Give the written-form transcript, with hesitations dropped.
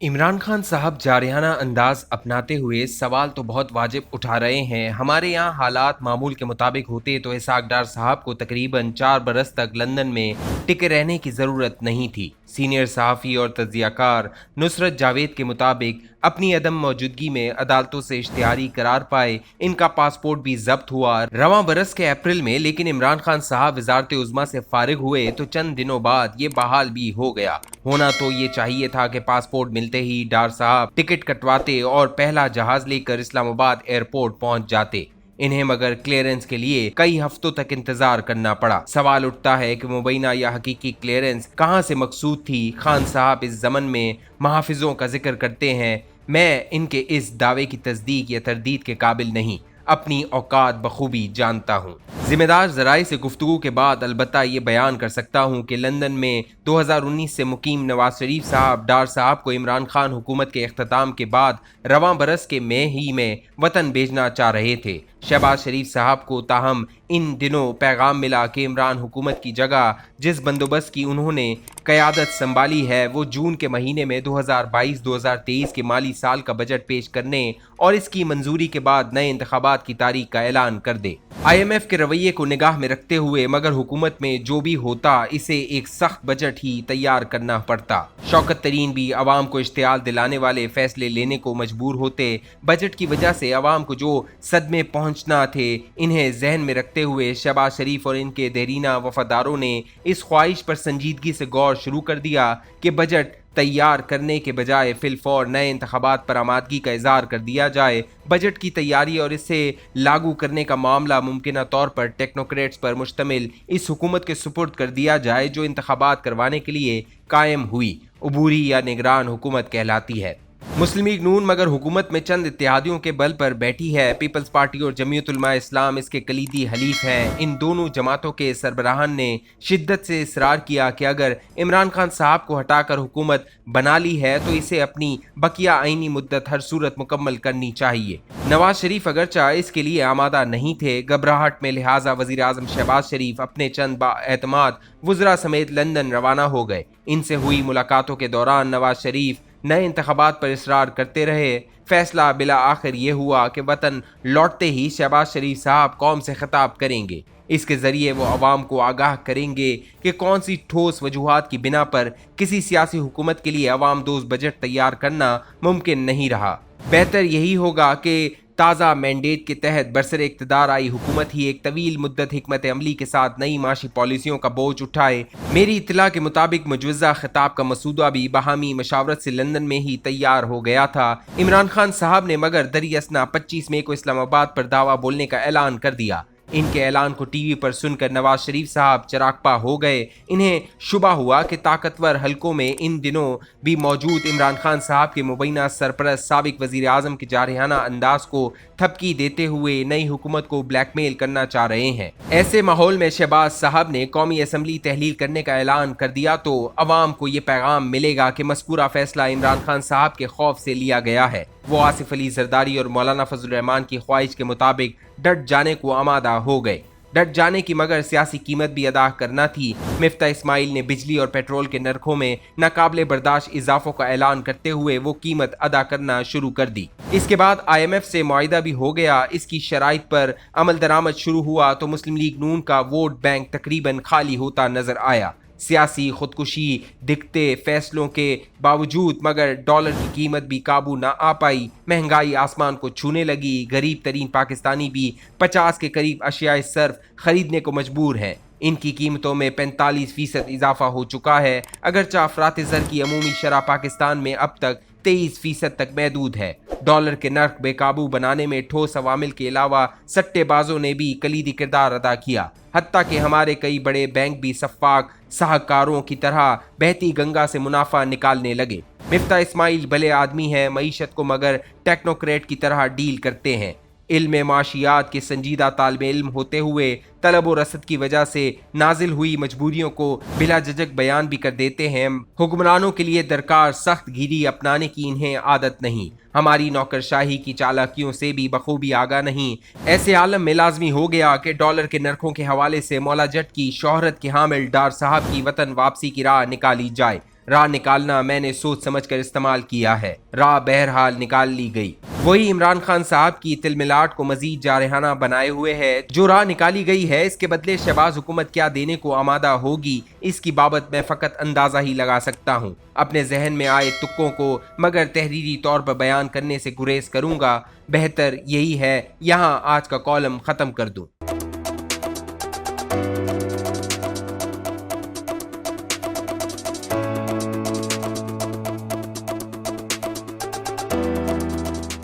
इमरान खान साहब जारहाना अंदाज अपनाते हुए सवाल तो बहुत वाजिब उठा रहे हैं। हमारे यहाँ हालात मामूल के मुताबिक होते तो इसहाक डार साहब को तकरीबन 4 बरस तक लंदन में टिके रहने की ज़रूरत नहीं थी। सीनियर सहाफ़ी और तज्ज़ियाकार नुसरत जावेद के मुताबिक अपनी अदम मौजूदगी में अदालतों से इश्तिहारी करार पाए इनका पासपोर्ट भी जब्त हुआ रवां बरस के अप्रैल में। लेकिन इमरान खान साहब वजारत उज़्मा से फारिग हुए तो चंद दिनों बाद ये बहाल भी हो गया। होना तो ये चाहिए था कि पासपोर्ट मिलते ही डार साहब टिकट कटवाते और पहला जहाज लेकर इस्लामाबाद एयरपोर्ट पहुंच जाते। इन्हें मगर क्लियरेंस के लिए कई हफ्तों तक इंतजार करना पड़ा। सवाल उठता है कि मुबैना या हकीकी क्लियरेंस कहां से मकसूद थी। खान साहब इस जमन में महाफिजों का जिक्र करते हैं। मैं इनके इस दावे की तस्दीक या तरदीद के काबिल नहीं, अपनी औकात बखूबी जानता हूँ। जिम्मेदार जराए से गुफ्तगू के बाद अलबत्ता ये बयान कर सकता हूँ कि लंदन में 2019 से मुकीम नवाज शरीफ साहब डार साहब को इमरान खान हुकूमत के इख्तिताम के बाद रवां बरस के मई ही में वतन भेजना चाह रहे थे। शहबाज शरीफ साहब को ताहम इन दिनों पैगाम मिला कि इमरान हुकूमत की जगह जिस बंदोबस्त की उन्होंने क़यादत संभाली है वो जून के महीने में 2022-2023 के माली साल का बजट पेश करने और इसकी मंजूरी के बाद नए इंतखाबात की तारीख का ऐलान कर दे। IMF के रवैये को निगाह में रखते हुए मगर हुकूमत में जो भी होता इसे एक सख्त बजट ही तैयार करना पड़ता। शौकत तरीन भी अवाम को इश्तियाल दिलाने वाले फैसले लेने को मजबूर होते। बजट की वजह से अवाम को जो सदमे पहुंचना थे इन्हें जहन में रखते हुए शहबाज शरीफ और इनके देरीना वफादारों ने इस ख्वाहिश पर संजीदगी से गौर शुरू कर दिया कि बजट तैयार करने के बजाय फिलफौर नए इंतखाबात पर आमादगी का इजहार कर दिया जाए। बजट की तैयारी और इसे लागू करने का मामला मुमकिन तौर पर टेक्नोक्रेट्स पर मुश्तमिल इस हुकूमत के सुपुर्द कर दिया जाए जो इंतखाबात करवाने के लिए कायम हुई अबूरी या निगरान हुकूमत कहलाती है। मुस्लिम लीग नून मगर हुकूमत में चंद इत्तेहादियों के बल पर बैठी है। पीपल्स पार्टी और जमीयत उलमा इस्लाम इसके कलीदी हलीफ हैं। इन दोनों जमातों के सरबराहान ने शिद्दत से इसरार किया कि अगर इमरान खान साहब को हटाकर हुकूमत बना ली है तो इसे अपनी बकिया आईनी मुद्दत हर सूरत मुकम्मल करनी चाहिए। नवाज शरीफ अगरचा इसके लिए आमादा नहीं थे, घबराहट में, लिहाजा वजीर आजम शहबाज शरीफ अपने चंद बाएतमाद वुज़रा समेत लंदन रवाना हो गए। इनसे हुई मुलाकातों के दौरान नवाज शरीफ नए इंतखाबात पर इसरार करते रहे। फैसला बिला आखिर ये हुआ कि वतन लौटते ही शहबाज शरीफ साहब कौम से खिताब करेंगे। इसके ज़रिए वो अवाम को आगाह करेंगे कि कौन सी ठोस वजूहात की बिना पर किसी सियासी हुकूमत के लिए अवाम दोस्त बजट तैयार करना मुमकिन नहीं रहा। बेहतर यही होगा कि ताज़ा मैंडेट के तहत बरसर इक़्तिदार आई हुकूमत ही एक तवील मुद्दत हिकमत अमली के साथ नई माशी पॉलिसियों का बोझ उठाए। मेरी इत्तला के मुताबिक मुजवज़ा खिताब का मसूदा भी बहामी मशावरत से लंदन में ही तैयार हो गया था। इमरान खान साहब ने मगर दरियासना 25 मई को इस्लामाबाद पर दावा बोलने का ऐलान कर दिया। इनके ऐलान को टीवी पर सुनकर नवाज शरीफ साहब चरागपा हो गए। इन्हें शुबा हुआ कि ताकतवर हलकों में इन दिनों भी मौजूद इमरान खान साहब के मुबैना सरपरस्त साबिक वजीर आजम के जारहाना अंदाज को थपकी देते हुए नई हुकूमत को ब्लैकमेल करना चाह रहे हैं। ऐसे माहौल में शहबाज साहब ने कौमी असम्बली तहलील करने का ऐलान कर दिया तो अवाम को ये पैगाम मिलेगा कि मज़कूरा फैसला इमरान खान साहब के खौफ से लिया गया है। वो आसिफ अली जरदारी और मौलाना फजल रहमान की ख्वाहिश के मुताबिक डट जाने को आमादा हो गए। डट जाने की मगर सियासी कीमत भी अदा करना थी। मिफ्ता इस्माइल ने बिजली और पेट्रोल के नरखों में नाकाबिले बर्दाश्त इजाफों का ऐलान करते हुए वो कीमत अदा करना शुरू कर दी। इसके बाद IMF से मुआहिदा भी हो गया। इसकी शराइत पर अमल दरामद शुरू हुआ तो मुस्लिम लीग नून का वोट बैंक तकरीबन खाली होता नजर आया। सियासी खुदकुशी दिखते फैसलों के बावजूद मगर डॉलर की कीमत भी काबू ना आ पाई। महंगाई आसमान को छूने लगी। गरीब तरीन पाकिस्तानी भी 50 के करीब अशियाए सर्फ खरीदने को मजबूर है। इनकी कीमतों में 45% इजाफा हो चुका है। अगरचा अफरात ज़र की अमूमी शरह पाकिस्तान में अब तक 23% तक महदूद है। डॉलर के नर्ख बेकाबू बनाने में ठोस अवामिल के अलावा सट्टेबाजों ने भी कलीदी किरदार अदा किया। हत्ता कि हमारे कई बड़े बैंक भी सफ्फाक साहकारों की तरह बहती गंगा से मुनाफा निकालने लगे। मिफ्ता इस्माइल भले आदमी है, मईशत को मगर टेक्नोक्रेट की तरह डील करते हैं। इल्म माशियात के संजीदा तालिब इल्म होते हुए तलब और रसद की वजह से नाजिल हुई मजबूरियों को बिला झिझक बयान भी कर देते हैं। हुक्मरानों के लिए दरकार सख्त गिरी अपनाने की इन्हें आदत नहीं। हमारी नौकरशाही की चालाकियों से भी बखूबी आगा नहीं। ऐसे आलम में लाजमी हो गया कि डॉलर के नरखों के हवाले से मौला जट की शोहरत के हामिल डार साहब की वतन वापसी की राह निकाली जाए। راہ نکالنا میں نے سوچ سمجھ کر استعمال کیا ہے، راہ بہرحال نکال لی گئی۔ وہی عمران خان صاحب کی تلملاٹ کو مزید جارحانہ بنائے ہوئے ہے۔ جو راہ نکالی گئی ہے اس کے بدلے شہباز حکومت کیا دینے کو آمادہ ہوگی، اس کی بابت میں فقط اندازہ ہی لگا سکتا ہوں۔ اپنے ذہن میں آئے تکوں کو مگر تحریری طور پر بیان کرنے سے گریز کروں گا۔ بہتر یہی ہے یہاں آج کا کالم ختم کر دوں۔